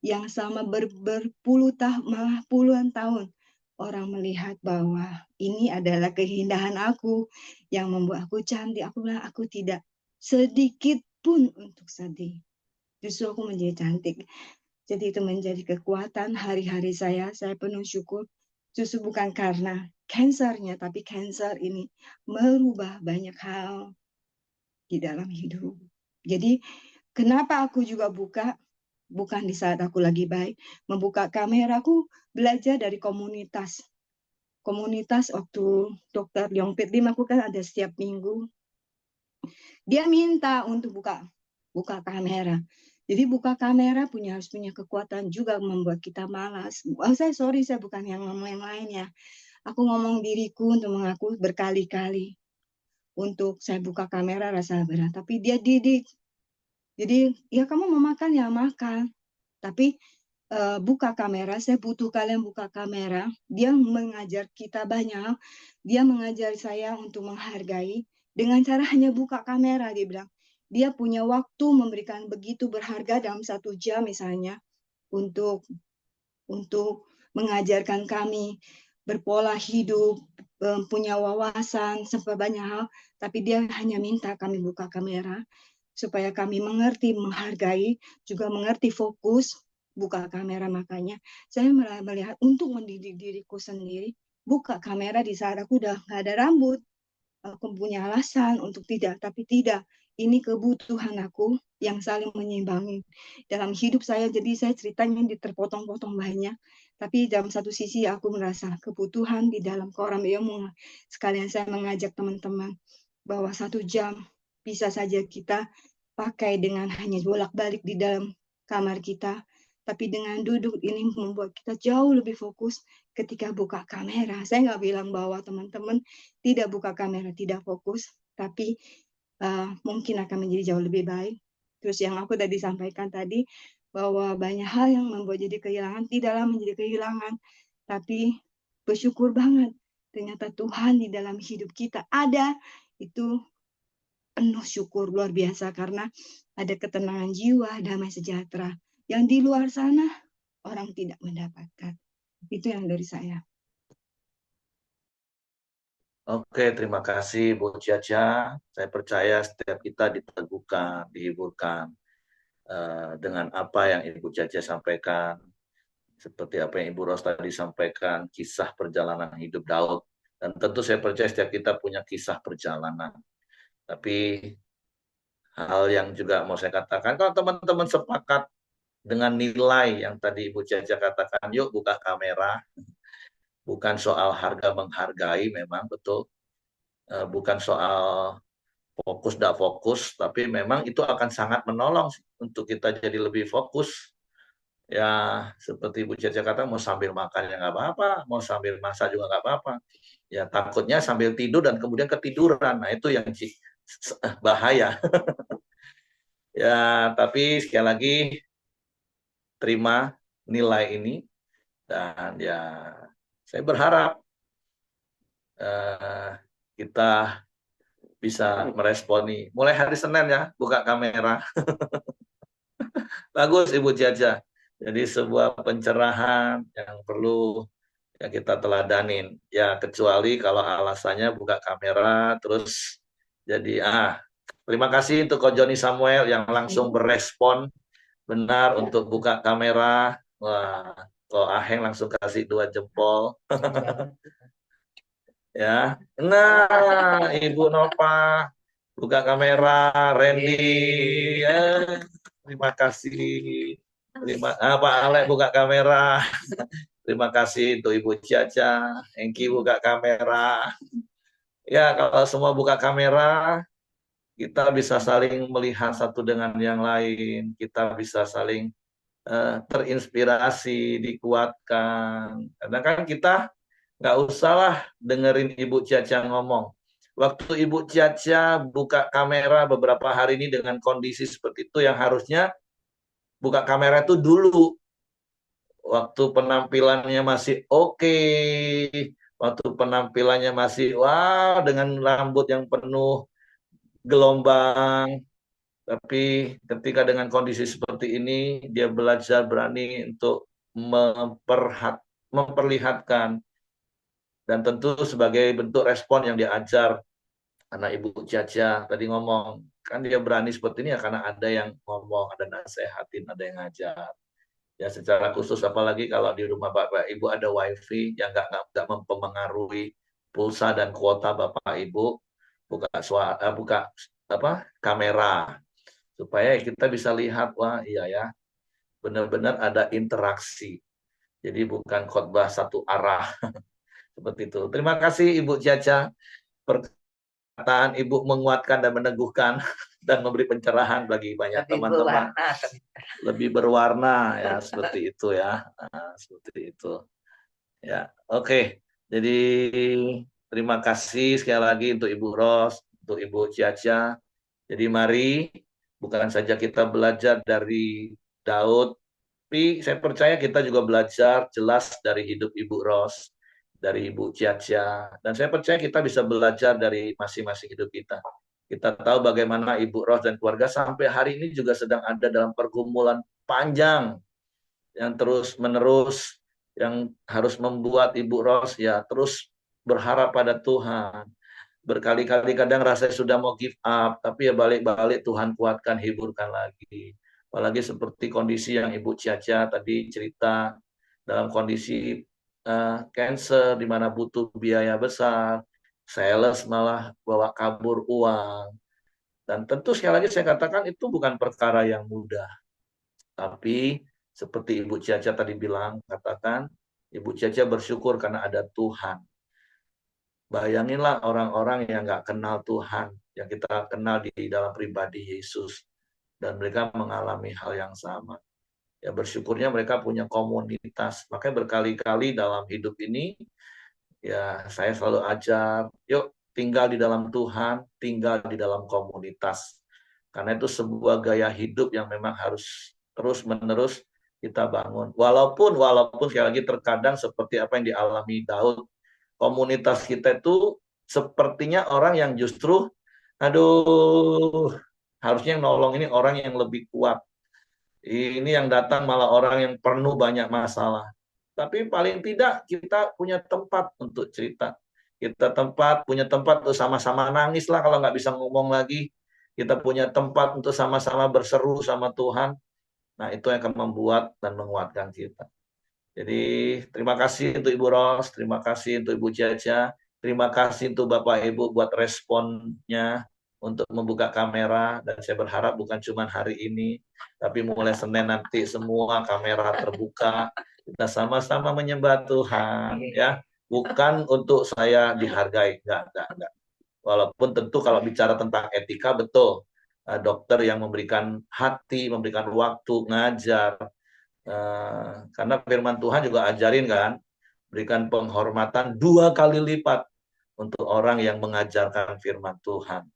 yang sama berpuluh tahun, malah puluhan tahun orang melihat bahwa ini adalah keindahan aku yang membuat aku cantik. Aku bilang aku tidak sedikit pun untuk sedih. Justru aku menjadi cantik. Jadi itu menjadi kekuatan hari-hari saya penuh syukur. Justru bukan karena kansernya, tapi kanser ini merubah banyak hal di dalam hidup. Jadi kenapa aku juga bukan di saat aku lagi baik, membuka kamera, aku belajar dari komunitas. Komunitas waktu Dr. Leong Pit Lim aku kan ada setiap minggu. Dia minta untuk buka kamera. Jadi buka kamera harus punya kekuatan juga membuat kita malas. Saya bukan yang ngomong yang lain ya. Aku ngomong diriku untuk mengaku berkali-kali. Untuk saya buka kamera rasa berat. Tapi dia didik. Jadi ya kamu mau makan ya makan. Tapi buka kamera, saya butuh kalian buka kamera. Dia mengajar kita banyak. Dia mengajar saya untuk menghargai dengan cara hanya buka kamera. Dia bilang, dia punya waktu memberikan begitu berharga dalam 1 jam misalnya untuk mengajarkan kami berpola hidup, punya wawasan, sampai banyak hal. Tapi dia hanya minta kami buka kamera supaya kami mengerti, menghargai, juga mengerti fokus, buka kamera. Makanya saya melihat untuk mendidik diriku sendiri, buka kamera di saat aku udah nggak ada rambut. Aku punya alasan untuk tidak, tapi tidak. Ini kebutuhan aku yang saling menyimbangi dalam hidup saya. Jadi saya ceritanya terpotong-potong banyak. Tapi dalam satu sisi aku merasa kebutuhan di dalam Koram Deo. Sekalian saya mengajak teman-teman bahwa 1 jam bisa saja kita pakai dengan hanya bolak-balik di dalam kamar kita. Tapi dengan duduk ini membuat kita jauh lebih fokus ketika buka kamera. Saya nggak bilang bahwa teman-teman tidak buka kamera, tidak fokus, tapi mungkin akan menjadi jauh lebih baik. Terus yang aku tadi sampaikan tadi, bahwa banyak hal yang membuat jadi kehilangan, tidaklah menjadi kehilangan, tapi bersyukur banget. Ternyata Tuhan di dalam hidup kita ada, itu penuh syukur luar biasa karena ada ketenangan jiwa, damai sejahtera. Yang di luar sana orang tidak mendapatkan. Itu yang dari saya. Oke, terima kasih Bu Caca. Saya percaya setiap kita diteguhkan, dihiburkan dengan apa yang Ibu Caca sampaikan. Seperti apa yang Ibu Ros tadi sampaikan, kisah perjalanan hidup Daud. Dan tentu saya percaya setiap kita punya kisah perjalanan. Tapi hal yang juga mau saya katakan, kalau teman-teman sepakat dengan nilai yang tadi Ibu Caca katakan, yuk buka kamera. Bukan soal harga menghargai, memang betul. Bukan soal fokus tidak fokus, tapi memang itu akan sangat menolong untuk kita jadi lebih fokus. Ya, seperti Ibu Caca kata, mau sambil makan ya nggak apa-apa, mau sambil masak juga nggak apa-apa. Ya, takutnya sambil tidur dan kemudian ketiduran. Nah, itu yang bahaya. Ya, tapi sekali lagi, terima nilai ini. Dan ya, saya berharap kita bisa meresponi. Mulai hari Senin ya, buka kamera. Bagus Ibu Jaja. Jadi sebuah pencerahan yang perlu ya kita teladanin. Ya kecuali kalau alasannya buka kamera terus jadi terima kasih untuk Ko Joni Samuel yang langsung berespon benar untuk buka kamera. Wah, Ko Aheng langsung kasih 2 jempol. Ya. Nah, Ibu Nova buka kamera, Randy. Ya. Terima kasih. Pak Alek buka kamera. Terima kasih untuk Ibu Caca. Engki buka kamera. Ya, kalau semua buka kamera, kita bisa saling melihat satu dengan yang lain. Kita bisa saling terinspirasi, dikuatkan. Karena kan kita nggak usahlah dengerin Ibu Caca ngomong. Waktu Ibu Caca buka kamera beberapa hari ini dengan kondisi seperti itu, yang harusnya buka kamera itu dulu waktu penampilannya masih oke, waktu penampilannya masih wow dengan rambut yang penuh gelombang. Tapi ketika dengan kondisi seperti ini, dia belajar berani untuk memperlihatkan, dan tentu sebagai bentuk respon yang diajar anak Ibu Caca tadi ngomong, kan dia berani seperti ini ya karena ada yang ngomong, ada nasehatin, ada yang ngajar. Ya secara khusus apalagi kalau di rumah Bapak Ibu ada wifi yang nggak mempengaruhi pulsa dan kuota Bapak Ibu, buka kamera supaya kita bisa lihat, wah iya ya benar-benar ada interaksi. Jadi bukan khotbah satu arah seperti itu. Terima kasih Ibu Caca, perkataan Ibu menguatkan dan meneguhkan dan memberi pencerahan bagi banyak teman-teman. Lebih berwarna ya seperti itu ya. Seperti itu. Ya, oke. Jadi terima kasih sekali lagi untuk Ibu Ros, untuk Ibu Caca. Jadi mari bukan saja kita belajar dari Daud, tapi saya percaya kita juga belajar jelas dari hidup Ibu Ros, dari Ibu Caca, dan saya percaya kita bisa belajar dari masing-masing hidup kita. Kita tahu bagaimana Ibu Ros dan keluarga sampai hari ini juga sedang ada dalam pergumulan panjang yang terus-menerus, yang harus membuat Ibu Ros ya terus berharap pada Tuhan. Berkali-kali kadang rasanya sudah mau give up, tapi ya balik-balik Tuhan kuatkan, hiburkan lagi. Apalagi seperti kondisi yang Ibu Caca tadi cerita, dalam kondisi cancer, di mana butuh biaya besar, sales malah bawa kabur uang. Dan tentu sekali lagi saya katakan itu bukan perkara yang mudah. Tapi seperti Ibu Caca tadi bilang, katakan, Ibu Caca bersyukur karena ada Tuhan. Bayanginlah orang-orang yang nggak kenal Tuhan, yang kita kenal di dalam pribadi Yesus, dan mereka mengalami hal yang sama. Ya bersyukurnya mereka punya komunitas. Makanya berkali-kali dalam hidup ini, ya saya selalu ajak, yuk tinggal di dalam Tuhan, tinggal di dalam komunitas. Karena itu sebuah gaya hidup yang memang harus terus-menerus kita bangun. Walaupun sekali lagi terkadang seperti apa yang dialami Daud, komunitas kita itu sepertinya orang yang justru, aduh, harusnya yang nolong ini orang yang lebih kuat. Ini yang datang malah orang yang penuh banyak masalah. Tapi paling tidak kita punya tempat untuk cerita. Kita punya tempat untuk sama-sama nangis lah kalau nggak bisa ngomong lagi. Kita punya tempat untuk sama-sama berseru sama Tuhan. Nah itu yang akan membuat dan menguatkan kita. Jadi terima kasih untuk Ibu Ros, terima kasih untuk Ibu Jaja, terima kasih untuk Bapak Ibu buat responnya untuk membuka kamera, dan saya berharap bukan cuma hari ini, tapi mulai Senin nanti semua kamera terbuka, kita sama-sama menyembah Tuhan, ya. Bukan untuk saya dihargai, enggak. Walaupun tentu kalau bicara tentang etika betul, dokter yang memberikan hati, memberikan waktu, ngajar. Karena firman Tuhan juga ajarin kan, berikan penghormatan 2 kali lipat untuk orang yang mengajarkan firman Tuhan.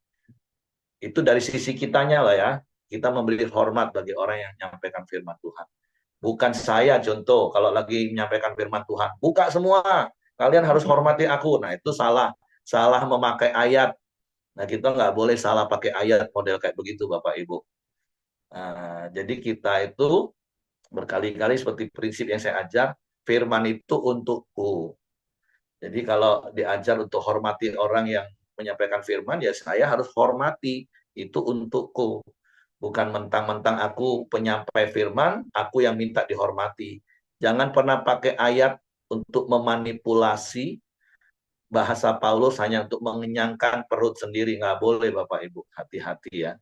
Itu dari sisi kitanya lah ya, kita memberi hormat bagi orang yang menyampaikan firman Tuhan. Bukan saya contoh, kalau lagi menyampaikan firman Tuhan, buka semua, kalian harus hormati aku. Nah itu salah memakai ayat. Nah kita nggak boleh salah pakai ayat model kayak begitu Bapak Ibu. Jadi kita itu berkali-kali seperti prinsip yang saya ajar, firman itu untukku. Jadi kalau diajar untuk hormati orang yang menyampaikan firman, ya saya harus hormati, itu untukku. Bukan mentang-mentang aku penyampai firman, aku yang minta dihormati. Jangan pernah pakai ayat untuk memanipulasi bahasa Paulus hanya untuk mengenyangkan perut sendiri. Nggak boleh Bapak Ibu, hati-hati ya.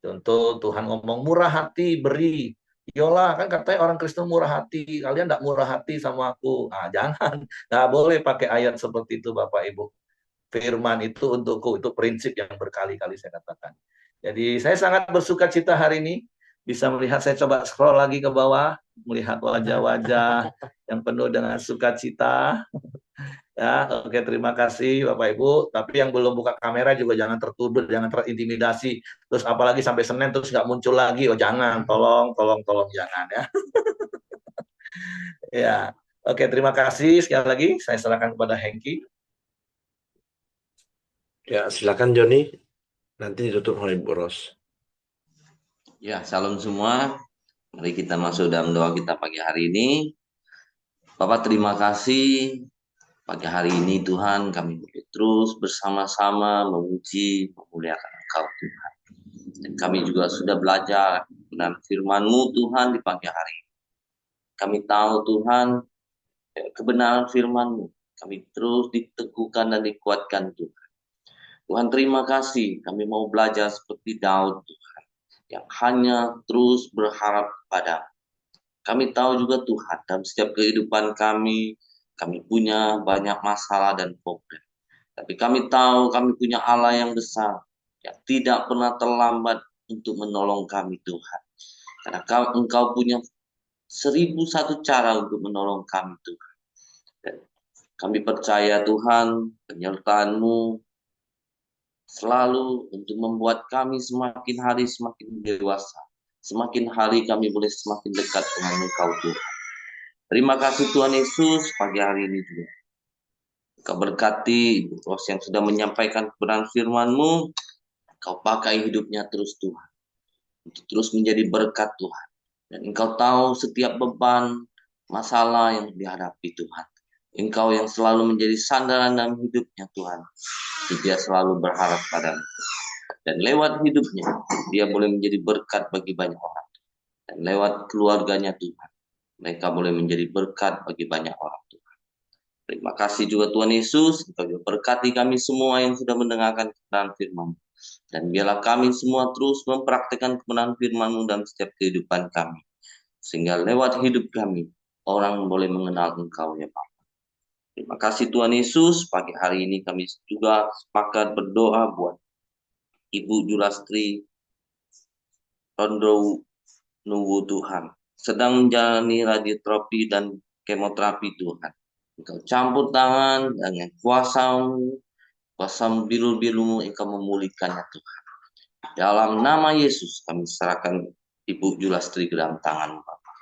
Contoh Tuhan ngomong murah hati beri. Yolah kan katanya orang Kristen murah hati. Kalian tidak murah hati sama aku. Jangan. Nggak boleh pakai ayat seperti itu Bapak Ibu. Firman itu untukku. Itu prinsip yang berkali-kali saya katakan. Jadi saya sangat bersuka cita hari ini. Bisa melihat, saya coba scroll lagi ke bawah. Melihat wajah-wajah yang penuh dengan sukacita. Ya, oke, terima kasih Bapak Ibu. Tapi yang belum buka kamera juga jangan tertuduh, jangan terintimidasi. Terus apalagi sampai Senin terus nggak muncul lagi. Oh jangan, tolong jangan ya. Ya, oke, terima kasih sekali lagi. Saya serahkan kepada Hengki. Ya, silakan Joni. Nanti ditutup oleh Bu Ros. Ya, salam semua. Mari kita masuk dalam doa kita pagi hari ini. Bapak terima kasih. Pagi hari ini Tuhan kami boleh terus bersama-sama memuji, memuliakan Engkau Tuhan. Dan kami juga sudah belajar dengan firman-Mu Tuhan di pagi hari ini. Kami tahu Tuhan kebenaran firman-Mu. Kami terus diteguhkan dan dikuatkan Tuhan. Tuhan terima kasih kami mau belajar seperti Daud Tuhan. Yang hanya terus berharap kepada. Kami tahu juga Tuhan dalam setiap kehidupan kami punya banyak masalah dan problem. Tapi kami tahu kami punya Allah yang besar, yang tidak pernah terlambat untuk menolong kami Tuhan. Karena Engkau punya 1001 cara untuk menolong kami Tuhan. Dan kami percaya Tuhan, penyertaan-Mu selalu untuk membuat kami semakin hari semakin dewasa. Semakin hari kami boleh semakin dekat dengan Engkau Tuhan. Terima kasih Tuhan Yesus pagi hari ini juga. Kau berkati Ibu Ros yang sudah menyampaikan kebenaran firman-Mu. Kau pakai hidupnya terus Tuhan. Untuk terus menjadi berkat Tuhan. Dan Engkau tahu setiap beban, masalah yang dihadapi Tuhan. Engkau yang selalu menjadi sandaran dalam hidupnya Tuhan. Dia selalu berharap padamu. Dan lewat hidupnya, dia boleh menjadi berkat bagi banyak orang. Dan lewat keluarganya Tuhan, mereka boleh menjadi berkat bagi banyak orang Tuhan. Terima kasih juga Tuhan Yesus. Engkau juga berkati kami semua yang sudah mendengarkan kebenaran firman. Dan biarlah kami semua terus mempraktikkan kebenaran firman-Mu dalam setiap kehidupan kami. Sehingga lewat hidup kami, orang boleh mengenal Engkau ya Bapa. Terima kasih Tuhan Yesus. Pagi hari ini kami juga sepakat berdoa buat Ibu Julastri Rondo Nunggu Tuhan. sedang menjalani radioterapi dan kemoterapi Tuhan. Engkau campur tangan dengan kuasa-Mu, kuasa biru-biru-Mu, Engkau memulihkannya Tuhan. Dalam nama Yesus kami serahkan Ibu Julastri ke dalam tangan Bapa.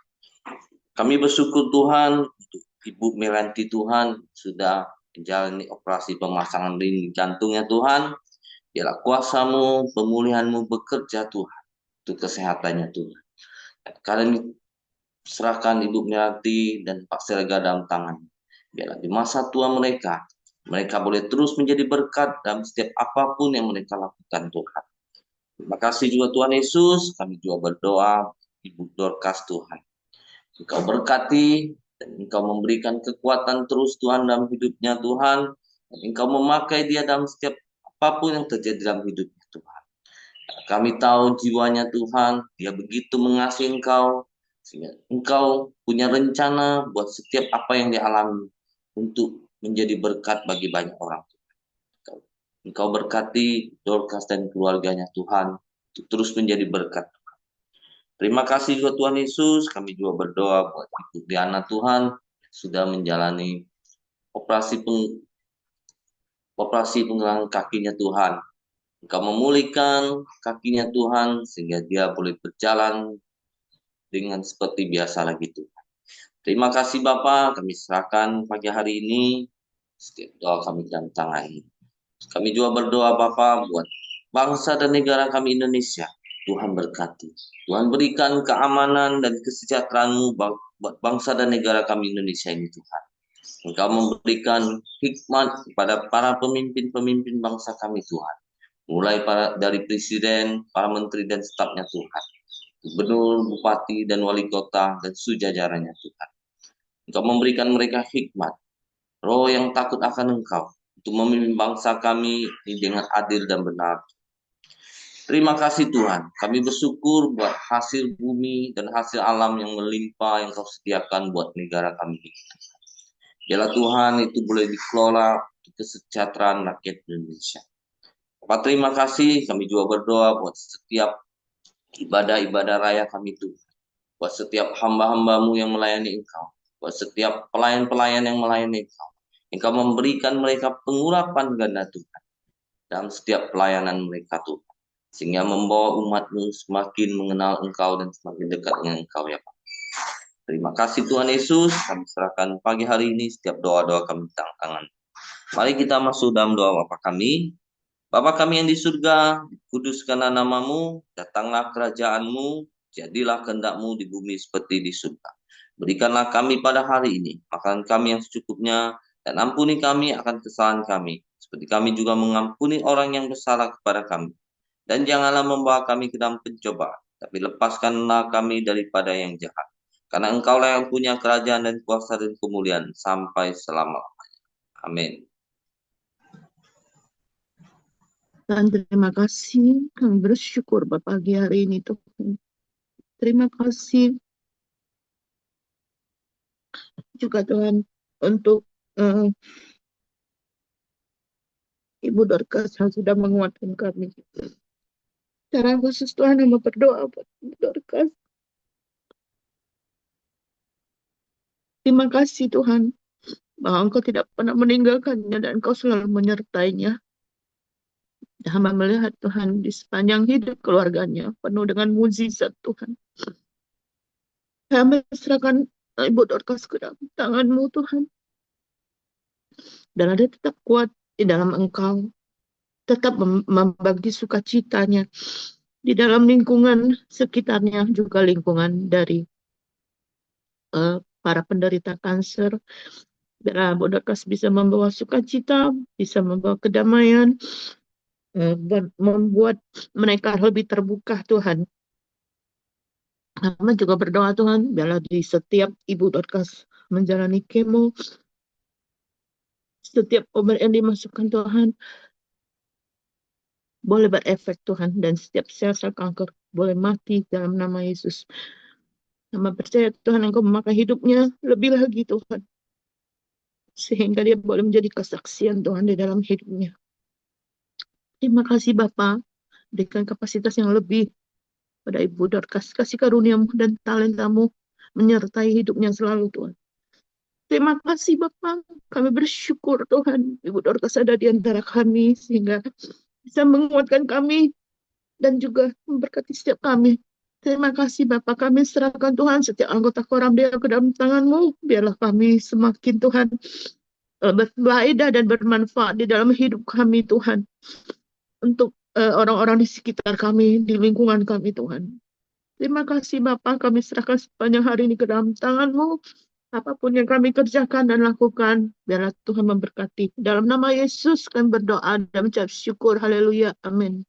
Kami bersyukur Tuhan untuk Ibu Melanti Tuhan sudah menjalani operasi pemasangan dinding jantungnya Tuhan. Biarlah kuasa-Mu, pemulihan-Mu bekerja Tuhan untuk kesehatannya Tuhan. Dan kami serahkan Ibu Melanti dan Pak Serga dalam tangan. Biarlah di masa tua mereka boleh terus menjadi berkat dalam setiap apapun yang mereka lakukan Tuhan. Terima kasih juga Tuhan Yesus, kami juga berdoa Ibu Dorcas Tuhan. Engkau berkati dan Engkau memberikan kekuatan terus Tuhan dalam hidupnya Tuhan. Dan Engkau memakai dia dalam setiap apapun yang terjadi dalam hidupnya Tuhan. Kami tahu jiwanya Tuhan, dia begitu mengasihi Engkau, sehingga Engkau punya rencana buat setiap apa yang dia alami untuk menjadi berkat bagi banyak orang. Engkau berkati Dorcas dan keluarganya Tuhan, untuk terus menjadi berkat. Terima kasih juga Tuhan Yesus, kami juga berdoa buat Ibu Diana Tuhan, sudah menjalani operasi penggelangan kakinya Tuhan. Engkau memulihkan kakinya Tuhan, sehingga dia boleh berjalan dengan seperti biasa lagi Tuhan. Terima kasih Bapak, kami serahkan pagi hari ini, setiap doa kami dalam tangan ini. Kami juga berdoa Bapak buat bangsa dan negara kami Indonesia. Tuhan berkati. Tuhan berikan keamanan dan kesejahteraan-Mu buat bangsa dan negara kami Indonesia ini Tuhan. Engkau memberikan hikmat kepada para pemimpin-pemimpin bangsa kami Tuhan. Mulai dari presiden, para menteri dan stafnya Tuhan. Gubernur, bupati, dan wali kota, dan sejajarannya Tuhan. Engkau memberikan mereka hikmat, roh yang takut akan Engkau, untuk memimpin bangsa kami ini dengan adil dan benar. Terima kasih Tuhan, kami bersyukur buat hasil bumi dan hasil alam yang melimpah yang Kau sediakan buat negara kami. Biarlah Tuhan itu boleh dikelola untuk kesejahteraan rakyat Indonesia. Bapak terima kasih, kami juga berdoa buat setiap ibadah-ibadah raya kami Tuhan. Buat setiap hamba-hamba-Mu yang melayani Engkau. Buat setiap pelayan-pelayan yang melayani Engkau. Engkau memberikan mereka pengurapan ganda Tuhan dalam setiap pelayanan mereka Tuhan. Sehingga membawa umat-Mu semakin mengenal Engkau dan semakin dekat dengan Engkau ya Pak. Terima kasih Tuhan Yesus, kami serahkan pagi hari ini setiap doa-doa kami di tangan. Mari kita masuk dalam doa Bapa kami. Bapa kami yang di surga, dikuduskanlah nama-Mu, datanglah kerajaan-Mu, jadilah kehendak-Mu di bumi seperti di surga. Berikanlah kami pada hari ini makanan kami yang secukupnya, dan ampuni kami akan kesalahan kami, seperti kami juga mengampuni orang yang bersalah kepada kami. Dan janganlah membawa kami ke dalam pencobaan, tapi lepaskanlah kami daripada yang jahat. Karena Engkaulah yang punya kerajaan dan kuasa dan kemuliaan sampai selama-lamanya. Amin. Dan terima kasih, kami bersyukur Bapak pagi hari ini Tuhan. Terima kasih juga Tuhan untuk Ibu Dorcas yang sudah menguatkan kami. Secara khusus Tuhan yang berdoa buat Ibu Dorcas. Terima kasih Tuhan bahwa Engkau tidak pernah meninggalkannya dan Engkau selalu menyertainya. Dan hamba melihat Tuhan di sepanjang hidup keluarganya penuh dengan mukjizat Tuhan. Hamba serahkan Ibu Dorcas ke dalam tangan-Mu Tuhan. Dan ada tetap kuat di dalam Engkau. Tetap membagi sukacitanya di dalam lingkungan sekitarnya, juga lingkungan dari para penderita kanker. Biar Ibu Dorcas bisa membawa sukacita, bisa membawa kedamaian, membuat mereka lebih terbuka Tuhan. Kami juga berdoa Tuhan, biarlah di setiap Ibu Dorcas menjalani kemo, setiap obat yang dimasukkan Tuhan boleh berefek Tuhan, dan setiap sel-sel kanker boleh mati dalam nama Yesus. Kami percaya Tuhan Engkau memakai hidupnya lebih lagi Tuhan, sehingga dia boleh menjadi kesaksian Tuhan di dalam hidupnya. Terima kasih Bapa, berikan kapasitas yang lebih pada Ibu Dorcas, kasih karunia-Mu dan talenta-Mu menyertai hidupnya selalu Tuhan. Terima kasih Bapak, kami bersyukur Tuhan, Ibu Dorcas ada di antara kami, sehingga bisa menguatkan kami, dan juga memberkati setiap kami. Terima kasih Bapak, kami serahkan Tuhan setiap anggota Koram Dea ke dalam tangan-Mu, biarlah kami semakin Tuhan berfaedah dan bermanfaat di dalam hidup kami Tuhan, untuk orang-orang di sekitar kami, di lingkungan kami Tuhan. Terima kasih Bapak, kami serahkan sepanjang hari ini ke dalam tangan-Mu. Apapun yang kami kerjakan dan lakukan, biarlah Tuhan memberkati. Dalam nama Yesus kami berdoa dan mengucap syukur. Haleluya. Amin.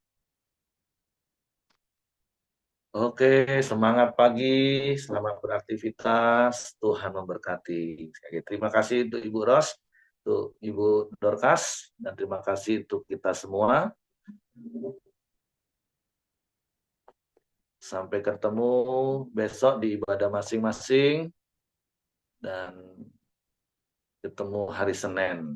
Oke, semangat pagi, selamat beraktivitas, Tuhan memberkati. Terima kasih untuk Ibu Ros, untuk Ibu Dorcas, dan terima kasih untuk kita semua. Sampai ketemu besok di ibadah masing-masing, dan ketemu hari Senin.